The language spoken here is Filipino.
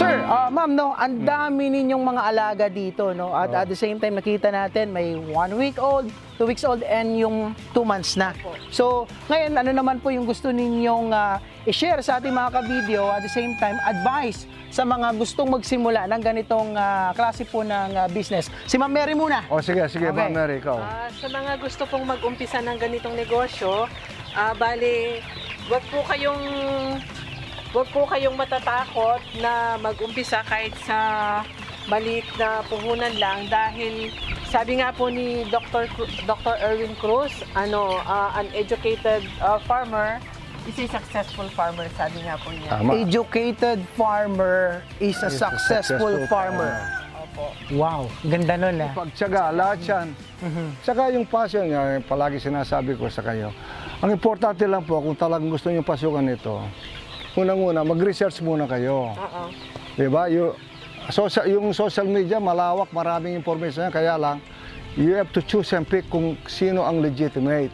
Sir, ma'am, no, ang dami ninyong mga alaga dito, no? At at the same time, nakita natin may 1 week old, 2 weeks old, and yung 2 months na. So, ngayon, ano naman po yung gusto ninyong i-share sa ating mga ka-video, at the same time, advice sa mga gustong magsimula ng ganitong klase po ng business. Si Ma'am Mary muna. O sige, Okay. Ma'am Mary, ikaw. Sa mga gusto pong mag-umpisa ng ganitong negosyo, bali, wag po kayong matatakot na mag-umpisa kahit sa maliit na puhunan lang dahil sabi nga po ni Dr. Erwin Cruz, an educated farmer is a successful farmer, sabi nga po niya. Tama. Educated farmer is a successful farmer. Opo. Wow, ganda nun Pagtsaga, lahat yan. Saka yung passion niya, palagi sinasabi ko sa kayo. Ang importante lang po, kung talagang gusto niyo pasukan ito, unang-una, mag-research muna kayo. Oo. Diba? Yung social media, malawak, maraming information yan. Kaya lang, you have to choose and pick kung sino ang legitimate.